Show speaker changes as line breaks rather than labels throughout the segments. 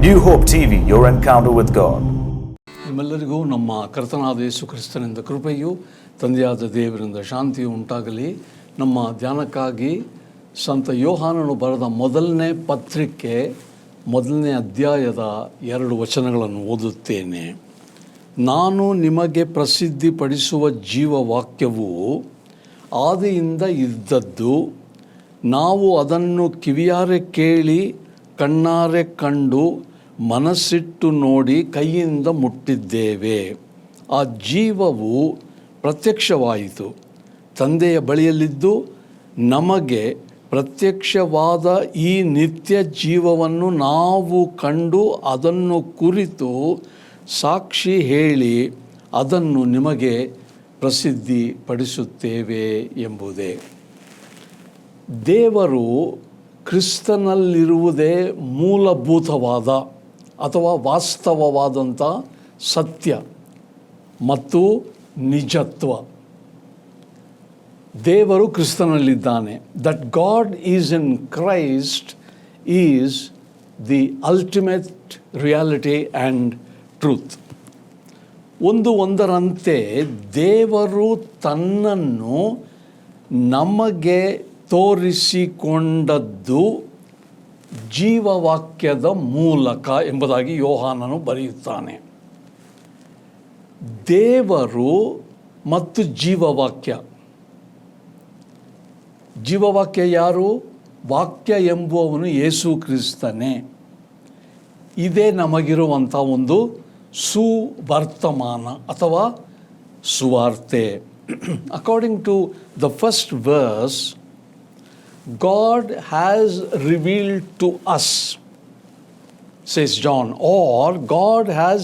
New Hope TV, your encounter with God.
ನಿಮ್ಮೆಲ್ಲರಿಗೂ ನಮ್ಮ ಕರ್ತನಾದ ಯೇಸು ಕ್ರಿಸ್ತನಿಂದ ಕೃಪೆಯು, ತಂದೆಯಾದ ದೇವರಿಂದ ಶಾಂತಿಯು ಉಂಟಾಗಲಿ. ನಮ್ಮ ಧ್ಯಾನಕ್ಕಾಗಿ ಸಂತ ಯೋಹಾನನು ಬರೆದ ಮೊದಲನೇ ಪತ್ರಿಕೆ 1ನೇ ಅಧ್ಯಾಯದ 2 ವಚನಗಳನ್ನು ಓದುತ್ತೇನೆ. ನಾನು ನಿಮಗೆ ಪ್ರಸಿದ್ಧಿಪಡಿಸುವ ಜೀವವಾಕ್ಯವು ಆದಿಯಿಂದ ಇದ್ದದ್ದು, ನಾವು ಅದನ್ನು ಕಿವಿಯಾರೆ ಕೇಳಿ ಕಣ್ಣಾರೆ ಕಂಡು ಮನಸ್ಸಿಟ್ಟು ನೋಡಿ ಕೈಯಿಂದ ಮುಟ್ಟಿದ್ದೇವೆ. ಆ ಜೀವವು ಪ್ರತ್ಯಕ್ಷವಾಯಿತು, ತಂದೆಯ ಬಳಿಯಲ್ಲಿದ್ದು ನಮಗೆ ಪ್ರತ್ಯಕ್ಷವಾದ ಈ ನಿತ್ಯ ಜೀವವನ್ನು ನಾವು ಕಂಡು ಅದನ್ನು ಕುರಿತು ಸಾಕ್ಷಿ ಹೇಳಿ ಅದನ್ನು ನಿಮಗೆ ಪ್ರಸಿದ್ಧಿಪಡಿಸುತ್ತೇವೆ ಎಂಬುದೇ. ದೇವರು ಕ್ರಿಸ್ತನಲ್ಲಿರುವುದೇ ಮೂಲಭೂತವಾದ ಅಥವಾ ವಾಸ್ತವವಾದಂಥ ಸತ್ಯ ಮತ್ತು ನಿಜತ್ವ. ದೇವರು ಕ್ರಿಸ್ತನಲ್ಲಿದ್ದಾನೆ. That God is in Christ is the ultimate reality and truth. ಒಂದರಂತೆ ದೇವರು ತನ್ನನ್ನು ನಮಗೆ ತೋರಿಸಿಕೊಂಡದ್ದು ಜೀವವಾಕ್ಯದ ಮೂಲಕ ಎಂಬುದಾಗಿ ಯೋಹಾನನು ಬರೆಯುತ್ತಾನೆ. ದೇವರು ಮತ್ತು ಜೀವವಾಕ್ಯ. ಜೀವವಾಕ್ಯ ಯಾರು? ವಾಕ್ಯ ಎಂಬುವವನು ಯೇಸು ಕ್ರಿಸ್ತನೇ. ಇದೇ ನಮಗಿರುವಂಥ ಒಂದು ಸುವರ್ತಮಾನ ಅಥವಾ ಸುವಾರ್ತೆ. According to the first verse, God has revealed to us, says John, or God has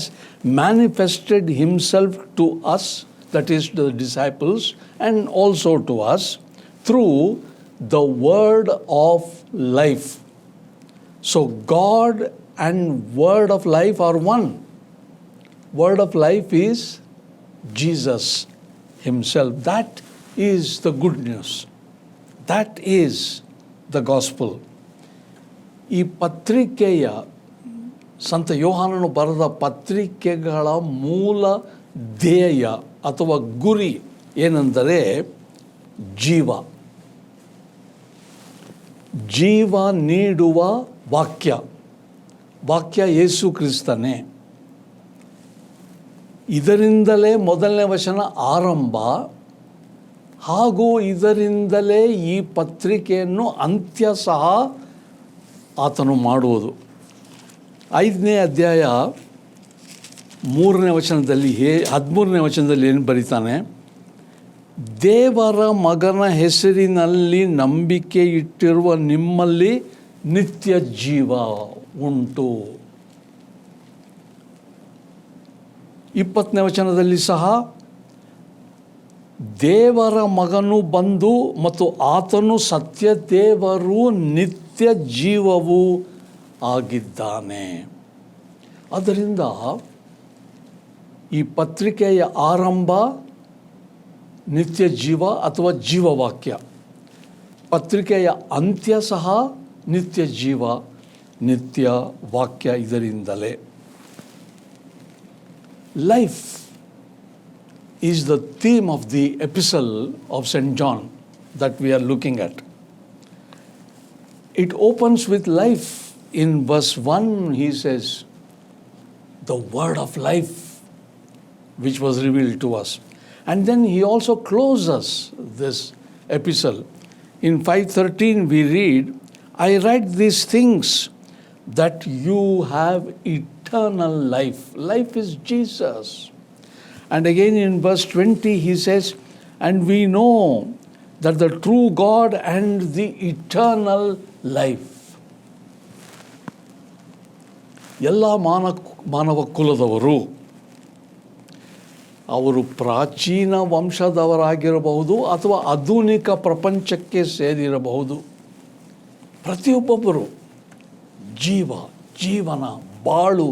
manifested himself to us, that is to the disciples, and also to us through the word of life. So God and word of life are one. Word of life is Jesus himself. That is the good news. That is the gospel. ಈ ಪತ್ರಿಕೆಯ, ಸಂತ ಯೋಹಾನನು ಬರೆದ ಪತ್ರಿಕೆಗಳ ಮೂಲ ಧ್ಯೇಯ ಅಥವಾ ಗುರಿ ಏನೆಂದರೆ ಜೀವ ನೀಡುವ ವಾಕ್ಯ. ವಾಕ್ಯ ಯೇಸು ಕ್ರಿಸ್ತನೇ. ಇದರಿಂದಲೇ ಮೊದಲನೇ ವಚನ ಆರಂಭ, ಹಾಗೂ ಇದರಿಂದಲೇ ಈ ಪತ್ರಿಕೆಯನ್ನು ಅಂತ್ಯ ಸಹ ಆತನು ಮಾಡುವುದು. 5ನೇ ಅಧ್ಯಾಯ 3ನೇ ವಚನದಲ್ಲಿ 13ನೇ ವಚನದಲ್ಲಿ ಏನು ಬರೀತಾನೆ? ದೇವರ ಮಗನ ಹೆಸರಿನಲ್ಲಿ ನಂಬಿಕೆ ಇಟ್ಟಿರುವ ನಿಮ್ಮಲ್ಲಿ ನಿತ್ಯ ಜೀವ ಉಂಟು. 20ನೇ ವಚನದಲ್ಲಿ ಸಹ ದೇವರ ಮಗನು ಬಂದು ಮತ್ತು ಆತನು ಸತ್ಯ ದೇವರು ನಿತ್ಯ ಜೀವವೂ ಆಗಿದ್ದಾನೆ. ಆದ್ದರಿಂದ ಈ ಪತ್ರಿಕೆಯ ಆರಂಭ ನಿತ್ಯ ಜೀವ ಅಥವಾ ಜೀವವಾಕ್ಯ, ಪತ್ರಿಕೆಯ ಅಂತ್ಯ ಸಹ ನಿತ್ಯ ಜೀವ, ನಿತ್ಯ ವಾಕ್ಯ. ಇದರಿಂದಲೇ life is the theme of the epistle of St. John that we are looking at. It opens with life. In verse 1 he says, the word of life which was revealed to us. And then he also closes this epistle. In 5:13 we read, I write these things that you have eternal life. Life is Jesus. And again in verse 20 he says, and we know that the true God and the eternal life. ಎಲ್ಲ ಮಾನವ ಕುಲದವರು, ಅವರು ಪ್ರಾಚೀನ ವಂಶದವರಾಗಿರಬಹುದು ಅಥವಾ ಆಧುನಿಕ ಪ್ರಪಂಚಕ್ಕೆ ಸೇರಿರಬಹುದು, ಪ್ರತಿಯೊಬ್ಬೊಬ್ಬರು ಜೀವನ, ಬಾಳು,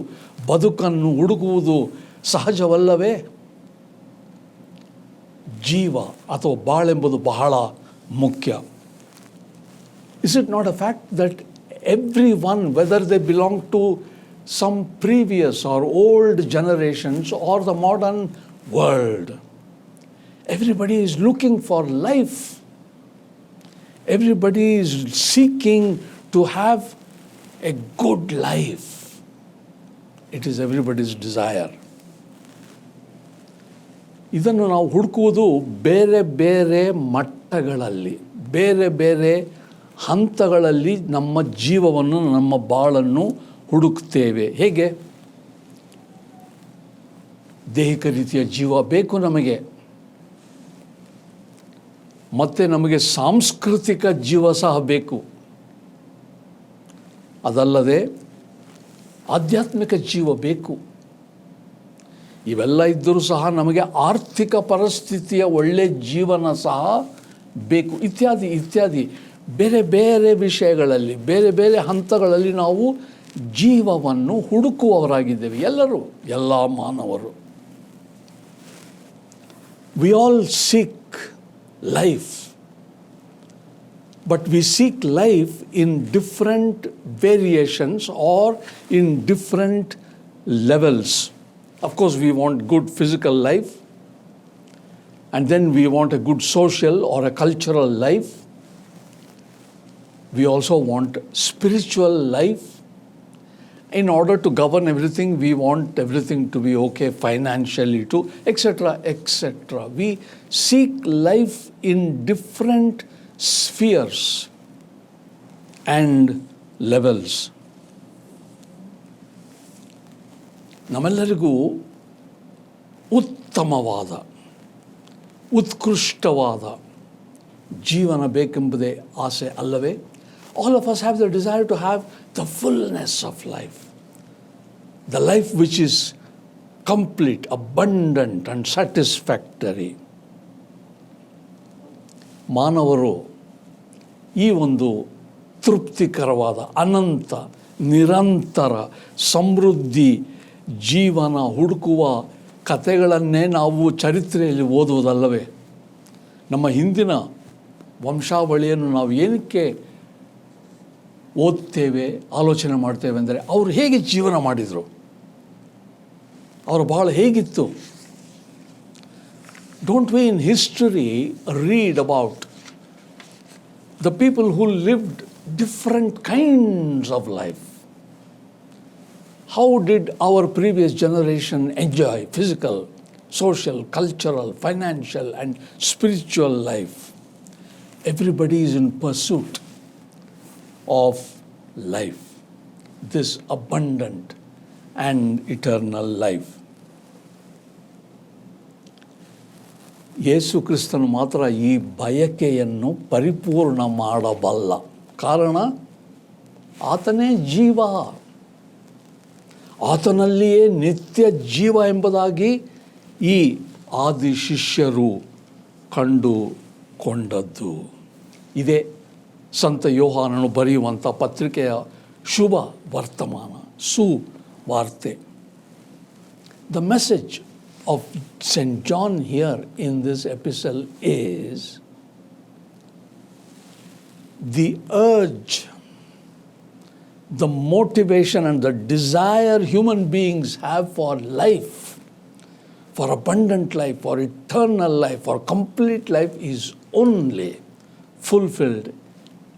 ಬದುಕನ್ನು ಹುಡುಕುವುದು ಸಹಜವಲ್ಲವೇ? ಜೀವ ಅಥವಾ ಬಾಳೆಂಬುದು ಬಹಳ ಮುಖ್ಯ. Is it not a fact that everyone, whether they belong to some previous or old generations or the modern world. Everybody is looking for life. Everybody is seeking to have a good life. It is everybody's desire. ಇದನ್ನು ನಾವು ಹುಡುಕುವುದು ಬೇರೆ ಬೇರೆ ಮಟ್ಟಗಳಲ್ಲಿ, ಬೇರೆ ಬೇರೆ ಹಂತಗಳಲ್ಲಿ ನಮ್ಮ ಜೀವವನ್ನು, ನಮ್ಮ ಬಾಳನ್ನು ಹುಡುಕ್ತೇವೆ. ಹೇಗೆ? ದೈಹಿಕ ರೀತಿಯ ಜೀವ ಬೇಕು ನಮಗೆ, ಮತ್ತು ನಮಗೆ ಸಾಂಸ್ಕೃತಿಕ ಜೀವ ಸಹ ಬೇಕು. ಅದಲ್ಲದೆ ಆಧ್ಯಾತ್ಮಿಕ ಜೀವ ಬೇಕು. ಇವೆಲ್ಲ ಇದ್ದರೂ ಸಹ ನಮಗೆ ಆರ್ಥಿಕ ಪರಿಸ್ಥಿತಿಯ ಒಳ್ಳೆಯ ಜೀವನ ಸಹ ಬೇಕು, ಇತ್ಯಾದಿ ಇತ್ಯಾದಿ. ಬೇರೆ ಬೇರೆ ವಿಷಯಗಳಲ್ಲಿ, ಬೇರೆ ಬೇರೆ ಹಂತಗಳಲ್ಲಿ ನಾವು ಜೀವವನ್ನು ಹುಡುಕುವವರಾಗಿದ್ದೇವೆ ಎಲ್ಲರೂ, ಎಲ್ಲ ಮಾನವರು. We all seek life, but we seek life in different variations or in different levels. Of course, we want good physical life, and then we want a good social or a cultural life. We also want spiritual life. In order to govern everything, we want everything to be okay financially too, etc., etc. We seek life in different spheres and levels. ನಮ್ಮೆಲ್ಲರಿಗೂ ಉತ್ತಮವಾದ, ಉತ್ಕೃಷ್ಟವಾದ ಜೀವನ ಬೇಕೆಂಬುದೇ ಆಸೆ ಅಲ್ಲವೇ? All of us have the desire to have the fullness of life, the life which is complete, abundant and satisfactory. ಮಾನವರು ಈ ಒಂದು ತೃಪ್ತಿಕರವಾದ, ಅನಂತ, ನಿರಂತರ, ಸಮೃದ್ಧಿ ಜೀವನ ಹುಡುಕುವ ಕಥೆಗಳನ್ನೇ ನಾವು ಚರಿತ್ರೆಯಲ್ಲಿ ಓದುವುದಲ್ಲವೇ? ನಮ್ಮ ಹಿಂದಿನ ವಂಶಾವಳಿಯನ್ನು ನಾವು ಏನಕ್ಕೆ ಓದ್ತೇವೆ, ಆಲೋಚನೆ ಮಾಡ್ತೇವೆ ಅಂದರೆ ಅವರು ಹೇಗೆ ಜೀವನ ಮಾಡಿದರು, ಅವರು ಬಹಳ ಹೇಗಿತ್ತು. Don't we in history read about the people who lived different kinds of life? How did our previous generation enjoy physical, social, cultural, financial and spiritual life? Everybody is in pursuit of life, this abundant and eternal life. ಯೇಸು ಕ್ರಿಸ್ತನು ಮಾತ್ರ ಈ ಬಯಕೆಯನ್ನು ಪರಿಪೂರ್ಣ ಮಾಡಬಲ್ಲ. ಕಾರಣ ಆತನೇ ಜೀವ, ಆತನಲ್ಲಿಯೇ ನಿತ್ಯ ಜೀವ ಎಂಬುದಾಗಿ ಈ ಆದಿ ಶಿಷ್ಯರು ಕಂಡುಕೊಂಡದ್ದು. ಇದೇ ಸಂತ ಯೋಹಾನನು ಬರೆಯುವಂಥ ಪತ್ರಿಕೆಯ ಶುಭ ವರ್ತಮಾನ, ಸುವಾರ್ತೆ. The message of St. John here in this epistle is the urge, the motivation and the desire human beings have for life, for abundant life, for eternal life, for complete life is only fulfilled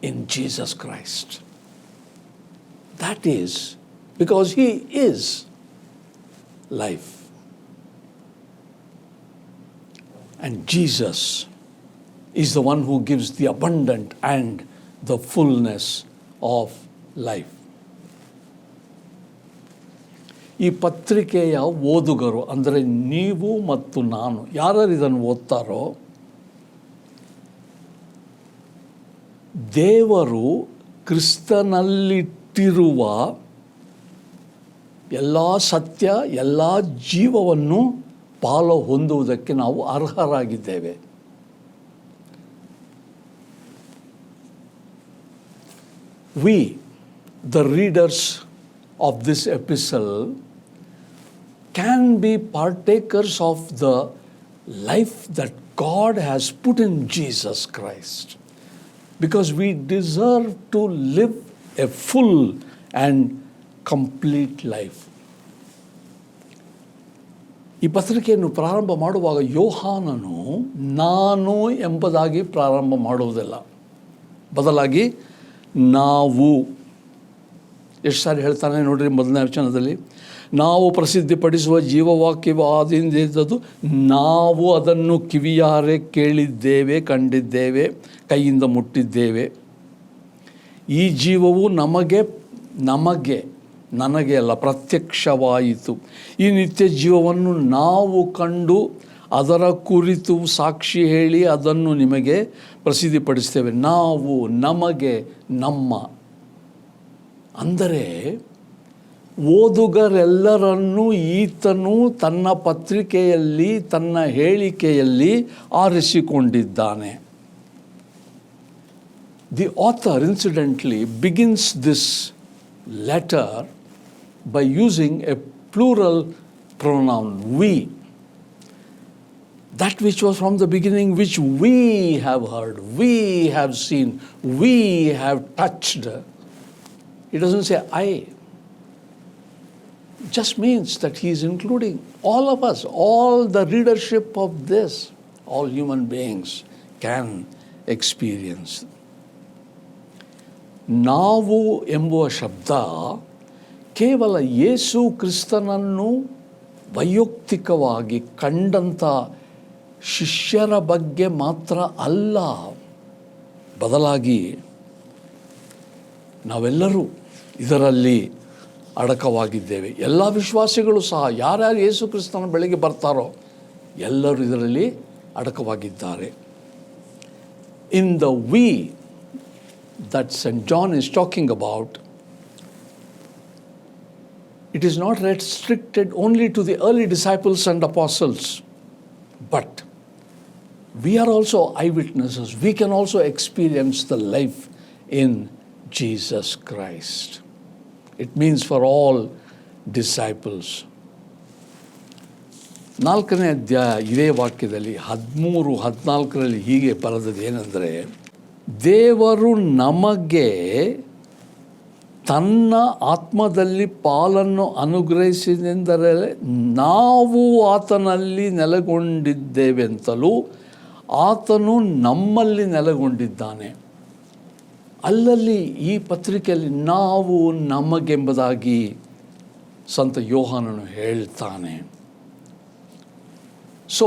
in Jesus Christ. That is because He is life. And Jesus is the one who gives the abundant and the fullness of life. ಈ ಪತ್ರಿಕೆಯ ಓದುಗರು ಅಂದರೆ ನೀವು ಮತ್ತು ನಾನು, ಯಾರು ಇದನ್ನು ಓದ್ತಾರೋ, ದೇವರು ಕ್ರಿಸ್ತನಲ್ಲಿಟ್ಟಿರುವ ಎಲ್ಲ ಸತ್ಯ, ಎಲ್ಲ ಜೀವವನ್ನು ಪಾಲು ಹೊಂದುವುದಕ್ಕೆ ನಾವು ಅರ್ಹರಾಗಿದ್ದೇವೆ. We, the readers of this epistle, can be partakers of the life that God has put in Jesus Christ, because we deserve to live a full and complete life. ಈ ಪತ್ರಿಕೆಯನ್ನು ಪ್ರಾರಂಭ ಮಾಡುವಾಗ ಯೋಹಾನನು ನಾನು ಎಂಬುದಾಗಿ ಪ್ರಾರಂಭ ಮಾಡುವುದಿಲ್ಲ, ಬದಲಾಗಿ ನಾವು. ಎಷ್ಟು ಸಾರಿ ಹೇಳ್ತಾನೆ ನೋಡ್ರಿ, ಮೊದಲನೇ ವಚನದಲ್ಲಿ ನಾವು ಪ್ರಸಿದ್ಧಿಪಡಿಸುವ ಜೀವವಾಕ್ಯವು ಆದಿಂದಿದ್ದದು, ನಾವು ಅದನ್ನು ಕಿವಿಯಾರೆ ಕೇಳಿದ್ದೇವೆ, ಕಂಡಿದ್ದೇವೆ, ಕೈಯಿಂದ ಮುಟ್ಟಿದ್ದೇವೆ. ಈ ಜೀವವು ನನಗೆ ಅಲ್ಲ, ಪ್ರತ್ಯಕ್ಷವಾಯಿತು. ಈ ನಿತ್ಯ ಜೀವವನ್ನು ನಾವು ಕಂಡು ಅದರ ಕುರಿತು ಸಾಕ್ಷಿ ಹೇಳಿ ಅದನ್ನು ನಿಮಗೆ ಪ್ರಸಿದ್ಧಿಪಡಿಸ್ತೇವೆ. ನಾವು, ನಮಗೆ, ನಮ್ಮ ಅಂದರೆ ಓದುಗರೆಲ್ಲರನ್ನೂ ಈತನು ತನ್ನ ಪತ್ರಿಕೆಯಲ್ಲಿ, ತನ್ನ ಹೇಳಿಕೆಯಲ್ಲಿ ಆರಿಸಿಕೊಂಡಿದ್ದಾನೆ. The author incidentally begins this letter by using a plural pronoun, we. That which was from the beginning, which we have heard, we have seen, we have touched. It doesn't say I. It just means that he is including all of us, all the readership of this, all human beings can experience. ನಾವು ಎಂಬುವ ಶಬ್ದ ಕೇವಲ ಯೇಸು ಕ್ರಿಸ್ತನನ್ನು ವೈಯಕ್ತಿಕವಾಗಿ ಕಂಡಂಥ ಶಿಷ್ಯರ ಬಗ್ಗೆ ಮಾತ್ರ ಅಲ್ಲ, ಬದಲಾಗಿ ನಾವೆಲ್ಲರೂ ಇದರಲ್ಲಿ ಅಡಕವಾಗಿದ್ದೇವೆ. ಎಲ್ಲ ವಿಶ್ವಾಸಿಗಳು ಸಹ, ಯಾರ್ಯಾರು ಯೇಸು ಕ್ರಿಸ್ತನ ಬಳಿಗೆ ಬರ್ತಾರೋ ಎಲ್ಲರೂ ಇದರಲ್ಲಿ ಅಡಕವಾಗಿದ್ದಾರೆ. In the we that St. John is talking about, it is not restricted only to the early disciples and apostles, but we are also eyewitnesses. We can also experience the life in Jesus Christ. It means for all disciples. 4ನೇ ಅಧ್ಯಾಯ ಇದೇ ವಾಕ್ಯದಲ್ಲಿ 13-14 ಹೀಗೆ ಬರೆದದ್ದು ಏನೆಂದರೆ, ದೇವರು ನಮಗೆ ತನ್ನ ಆತ್ಮದಲ್ಲಿ ಪಾಲನ್ನು ಅನುಗ್ರಹಿಸಿದೆಂದರೆ ನಾವು ಆತನಲ್ಲಿ ನೆಲೆಗೊಂಡಿದ್ದೇವೆಂತಲೂ ಆತನು ನಮ್ಮಲ್ಲಿ ನೆಲೆಗೊಂಡಿದ್ದಾನೆ. ಅಲ್ಲಲ್ಲಿ ಈ ಪತ್ರಿಕೆಯಲ್ಲಿ ನಾವು ನಮಗೆಂಬುದಾಗಿ ಸಂತ ಯೋಹಾನನು ಹೇಳ್ತಾನೆ. So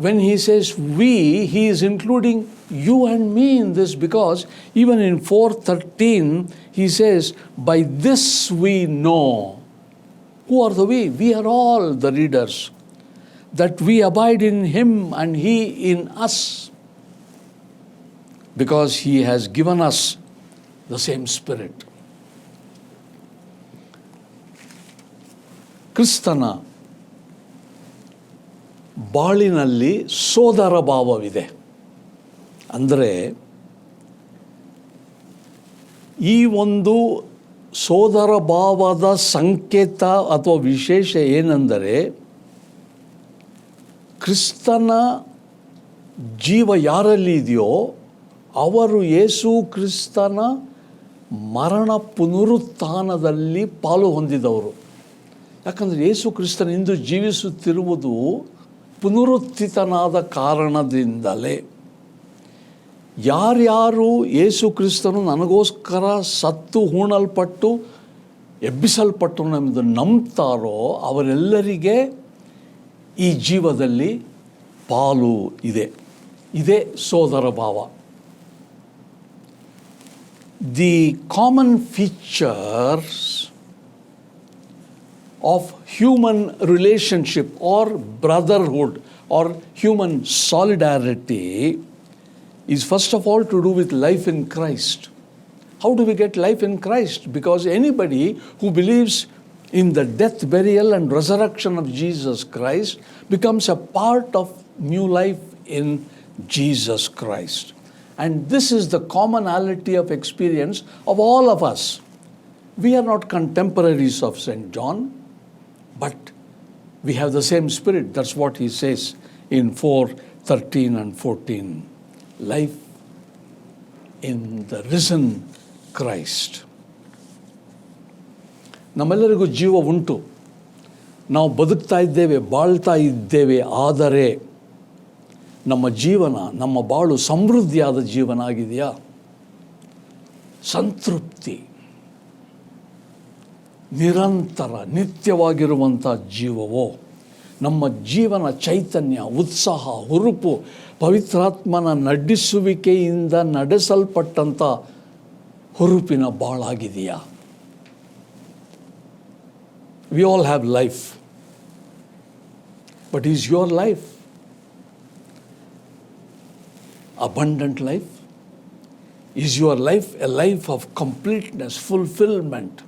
when he says we, he is including you and me in this, because even in 4:13 he says, by this we know. Who are the we? We are all the readers. That we abide in him and he in us, because he has given us the same Spirit. ಕ್ರಿಸ್ತನ ಬಾಳಿನಲ್ಲಿ ಸೋದರ ಭಾವವಿದೆ. ಅಂದರೆ ಈ ಒಂದು ಸೋದರ ಭಾವದ ಸಂಕೇತ ಅಥವಾ ವಿಶೇಷ ಏನೆಂದರೆ, ಕ್ರಿಸ್ತನ ಜೀವ ಯಾರಲ್ಲಿ ಇದೆಯೋ ಅವರು ಯೇಸು ಕ್ರಿಸ್ತನ ಮರಣ ಪುನರುತ್ಥಾನದಲ್ಲಿ ಪಾಲು ಹೊಂದಿದವರು. ಯಾಕಂದರೆ ಯೇಸು ಕ್ರಿಸ್ತನ ಇಂದು ಜೀವಿಸುತ್ತಿರುವುದು ಪುನರುತ್ಥಿತನಾದ ಕಾರಣದಿಂದಲೇ. ಯಾರ್ಯಾರು ಯೇಸು ಕ್ರಿಸ್ತನು ನನಗೋಸ್ಕರ ಸತ್ತು ಹೂಣಲ್ಪಟ್ಟು ಎಬ್ಬಿಸಲ್ಪಟ್ಟು ನಮ್ಮದು ನಂಬ್ತಾರೋ ಅವರೆಲ್ಲರಿಗೆ ಈ ಜೀವದಲ್ಲಿ ಪಾಲು ಇದೆ. ಇದೇ ಸೋದರ ಭಾವ. The common features of human relationship or brotherhood or human solidarity is first of all to do with life in Christ. How do we get life in Christ? Because anybody who believes in the death, burial and resurrection of Jesus Christ becomes a part of new life in Jesus Christ. And this is the commonality of experience of all of us. We are not contemporaries of St. John, but we have the same Spirit. That's what he says in 4:13 and 14. Life in the risen Christ. ನಮ್ಮೆಲ್ಲರಿಗೂ ಜೀವ ಉಂಟು, ನಾವು ಬದುಕ್ತಾ ಇದ್ದೇವೆ, ಬಾಳ್ತಾ ಇದ್ದೇವೆ. ಆದರೆ ನಮ್ಮ ಜೀವನ, ನಮ್ಮ ಬಾಳು ಸಮೃದ್ಧಿಯಾದ ಜೀವನ ಆಗಿದೆಯಾ? ಸಂತೃಪ್ತಿ, ನಿರಂತರ ನಿತ್ಯವಾಗಿರುವಂಥ ಜೀವವೋ? ನಮ್ಮ ಜೀವನ ಚೈತನ್ಯ, ಉತ್ಸಾಹ, ಹುರುಪು, ಪವಿತ್ರಾತ್ಮನ ನಡೆಸುವಿಕೆಯಿಂದ ನಡೆಸಲ್ಪಟ್ಟಂಥ ಹುರುಪಿನ ಬಾಳಾಗಿದೆಯಾ? We all have life. But is your life abundant life? Is your life a life of completeness, fulfillment?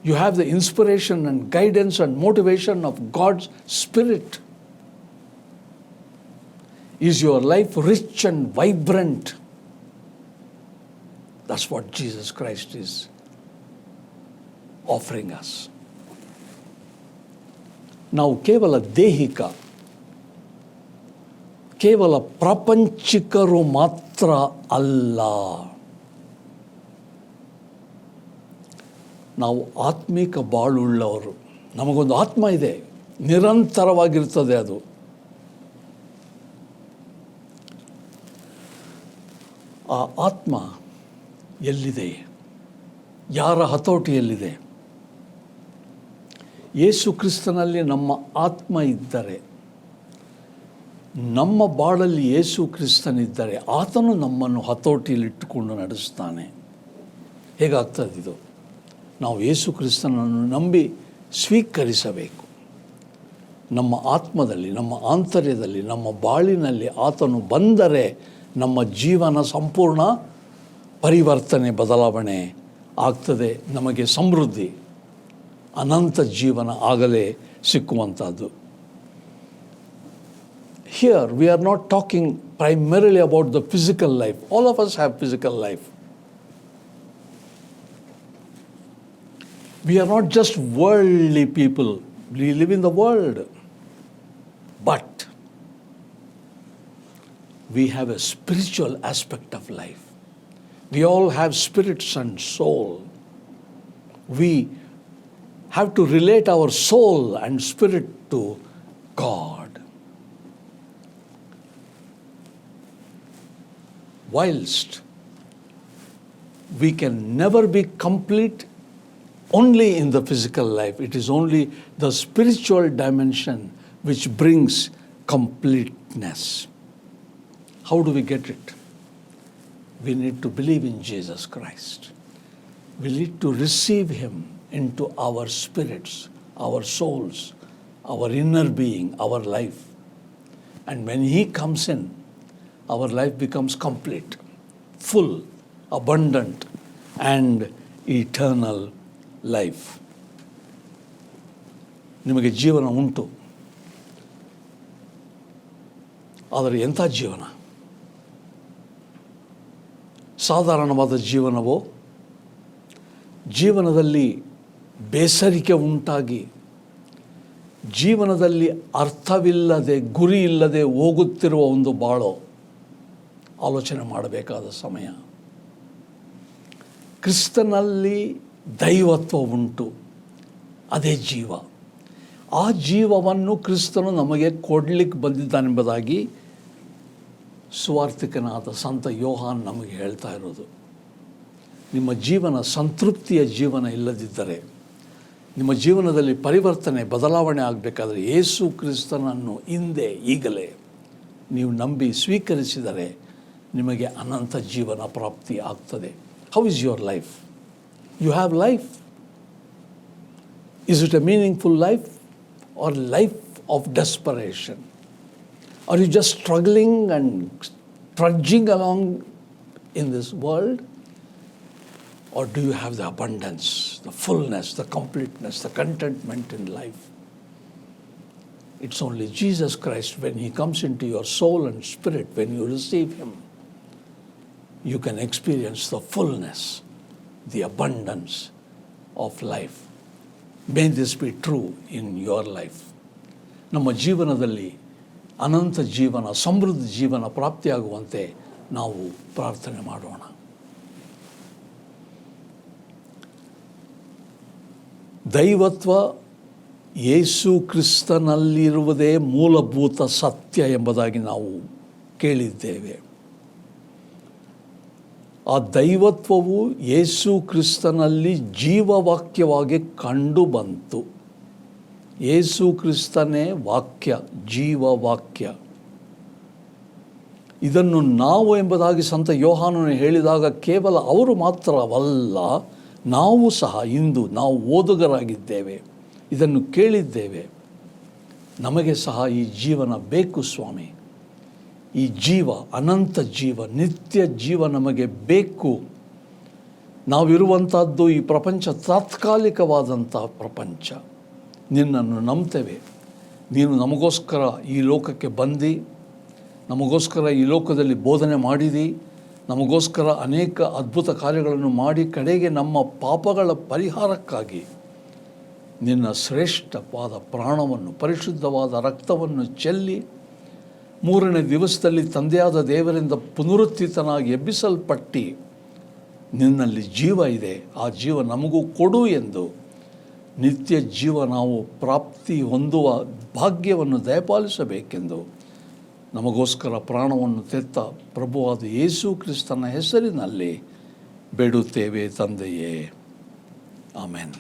You have the inspiration and guidance and motivation of God's Spirit. Is your life rich and vibrant? That's what Jesus Christ is offering us. ನಾವು ಕೇವಲ ದೇಹಿಕ, ಕೇವಲ ಪ್ರಾಪಂಚಿಕರು ಮಾತ್ರ ಅಲ್ಲ. ನಾವು ಆತ್ಮಿಕ ಬಾಳುಳ್ಳವರು. ನಮಗೊಂದು ಆತ್ಮ ಇದೆ, ನಿರಂತರವಾಗಿರ್ತದೆ. ಅದು ಆ ಆತ್ಮ ಎಲ್ಲಿದೆ? ಯಾರ ಹತೋಟಿಯಲ್ಲಿದೆ? ಯೇಸು ಕ್ರಿಸ್ತನಲ್ಲಿ ನಮ್ಮ ಆತ್ಮ ಇದ್ದರೆ, ನಮ್ಮ ಬಾಳಲ್ಲಿ ಯೇಸು ಕ್ರಿಸ್ತನಿದ್ದರೆ, ಆತನು ನಮ್ಮನ್ನು ಹತೋಟಿಯಲ್ಲಿಟ್ಟುಕೊಂಡು ನಡೆಸ್ತಾನೆ. ಹೇಗಾಗ್ತದೆ ಇದು? ನಾವು ಯೇಸು ಕ್ರಿಸ್ತನನ್ನು ನಂಬಿ ಸ್ವೀಕರಿಸಬೇಕು. ನಮ್ಮ ಆತ್ಮದಲ್ಲಿ, ನಮ್ಮ ಆಂತರ್ಯದಲ್ಲಿ, ನಮ್ಮ ಬಾಳಿನಲ್ಲಿ ಆತನು ಬಂದರೆ ನಮ್ಮ ಜೀವನ ಸಂಪೂರ್ಣ ಪರಿವರ್ತನೆ, ಬದಲಾವಣೆ ಆಗ್ತದೆ. ನಮಗೆ ಸಮೃದ್ಧಿ, ಅನಂತ ಜೀವನ ಆಗಲೇ ಸಿಕ್ಕುವಂಥದ್ದು. Here we are not talking primarily about the physical life. All of us have physical life. We are not just worldly people. We live in the world. But we have a spiritual aspect of life. We all have spirits and soul. We have to relate our soul and spirit to God. Whilst we can never be complete only in the physical life, it is only the spiritual dimension which brings completeness. How do we get it? We need to believe in Jesus Christ. We need to receive Him into our spirits, our souls, our inner being, our life. And when He comes in, our life becomes complete, full, abundant, and eternal life. ನಿಮಗೆ ಜೀವನ ಉಂಟು, ಆದರೆ ಎಂಥ ಜೀವನ? ಸಾಧಾರಣವಾದ ಜೀವನವೋ? ಜೀವನದಲ್ಲಿ ಬೇಸರಿಕೆ ಉಂಟಾಗಿ, ಜೀವನದಲ್ಲಿ ಅರ್ಥವಿಲ್ಲದೆ, ಗುರಿ ಇಲ್ಲದೆ ಹೋಗುತ್ತಿರುವ ಒಂದು ಬಾಳೋ? ಆಲೋಚನೆ ಮಾಡಬೇಕಾದ ಸಮಯ. ಕ್ರಿಸ್ತನಲ್ಲಿ ದೈವತ್ವ ಉಂಟು, ಅದೇ ಜೀವ. ಆ ಜೀವವನ್ನು ಕ್ರಿಸ್ತನು ನಮಗೆ ಕೊಡಲಿಕ್ಕೆ ಬಂದಿದ್ದಾನೆಂಬುದಾಗಿ ಸುವಾರ್ತಿಕನಾದ ಸಂತ ಯೋಹಾನ್ ನಮಗೆ ಹೇಳ್ತಾ ಇರೋದು. ನಿಮ್ಮ ಜೀವನ ಸಂತೃಪ್ತಿಯ ಜೀವನ ಇಲ್ಲದಿದ್ದರೆ, ನಿಮ್ಮ ಜೀವನದಲ್ಲಿ ಪರಿವರ್ತನೆ, ಬದಲಾವಣೆ ಆಗಬೇಕಾದ್ರೆ ಯೇಸು ಕ್ರಿಸ್ತನನ್ನು ಹಿಂದೆ ಈಗಲೇ ನೀವು ನಂಬಿ ಸ್ವೀಕರಿಸಿದರೆ ನಿಮಗೆ ಅನಂತ ಜೀವನ ಪ್ರಾಪ್ತಿ ಆಗ್ತದೆ. How is your life? You have life. Is it a meaningful life or life of desperation? Are you just struggling and trudging along in this world? Or do you have the abundance, the fullness, the completeness, the contentment in life? It's only Jesus Christ, when He comes into your soul and spirit, when you receive Him, you can experience the fullness, the abundance of life. May this be true in your life. ನಮ್ಮ ಜೀವನದಲ್ಲಿ ಅನಂತ ಜೀವನ, ಸಮೃದ್ಧ ಜೀವನ ಪ್ರಾಪ್ತಿಯಾಗುವಂತೆ ನಾವು ಪ್ರಾರ್ಥನೆ ಮಾಡೋಣ. ದೈವತ್ವ ಯೇಸು ಕ್ರಿಸ್ತನಲ್ಲಿರುವುದೇ ಮೂಲಭೂತ ಸತ್ಯ ಎಂಬುದಾಗಿ ನಾವು ಕೇಳಿದ್ದೇವೆ. ಆ ದೈವತ್ವವು ಯೇಸು ಕ್ರಿಸ್ತನಲ್ಲಿ ಜೀವವಾಕ್ಯವಾಗಿ ಕಂಡು ಬಂತು. ಯೇಸು ಕ್ರಿಸ್ತನೇ ವಾಕ್ಯ, ಜೀವವಾಕ್ಯ. ಇದನ್ನು ನಾವು ಎಂಬುದಾಗಿ ಸಂತ ಯೋಹಾನನು ಹೇಳಿದಾಗ ಕೇವಲ ಅವರು ಮಾತ್ರವಲ್ಲ, ನಾವು ಸಹ ಇಂದು ನಾವು ಓದುಗರಾಗಿದ್ದೇವೆ, ಇದನ್ನು ಕೇಳಿದ್ದೇವೆ. ನಮಗೆ ಸಹ ಈ ಜೀವನ ಬೇಕು ಸ್ವಾಮಿ. ಈ ಜೀವ, ಅನಂತ ಜೀವ, ನಿತ್ಯ ಜೀವ ನಮಗೆ ಬೇಕು. ನಾವಿರುವಂಥದ್ದು ಈ ಪ್ರಪಂಚ ತಾತ್ಕಾಲಿಕವಾದಂಥ ಪ್ರಪಂಚ. ನಿನ್ನನ್ನು ನಂಬ್ತೇವೆ. ನೀನು ನಮಗೋಸ್ಕರ ಈ ಲೋಕಕ್ಕೆ ಬಂದು, ನಮಗೋಸ್ಕರ ಈ ಲೋಕದಲ್ಲಿ ಬೋಧನೆ ಮಾಡಿದಿ, ನಮಗೋಸ್ಕರ ಅನೇಕ ಅದ್ಭುತ ಕಾರ್ಯಗಳನ್ನು ಮಾಡಿ ಕಡೆಗೆ ನಮ್ಮ ಪಾಪಗಳ ಪರಿಹಾರಕ್ಕಾಗಿ ನಿನ್ನ ಶ್ರೇಷ್ಠವಾದ ಪ್ರಾಣವನ್ನು, ಪರಿಶುದ್ಧವಾದ ರಕ್ತವನ್ನು ಚೆಲ್ಲಿ 3ನೇ ದಿವಸದಲ್ಲಿ ತಂದೆಯಾದ ದೇವರಿಂದ ಪುನರುತ್ಥಿತನಾಗಿ ಎಬ್ಬಿಸಲ್ಪಟ್ಟು ನಿನ್ನಲ್ಲಿ ಜೀವ ಇದೆ, ಆ ಜೀವ ನಮಗೂ ಕೊಡು ಎಂದು ನಿತ್ಯ ಜೀವ ನಾವು ಪ್ರಾಪ್ತಿ ಹೊಂದುವ ಭಾಗ್ಯವನ್ನು ದಯಪಾಲಿಸಬೇಕೆಂದು ನಮಗೋಸ್ಕರ ಪ್ರಾಣವನ್ನು ತೆತ್ತ ಪ್ರಭುವಾದ ಯೇಸು ಕ್ರಿಸ್ತನ ಹೆಸರಿನಲ್ಲಿ ಬೇಡುತ್ತೇವೆ ತಂದೆಯೇ. ಆಮೆನ್.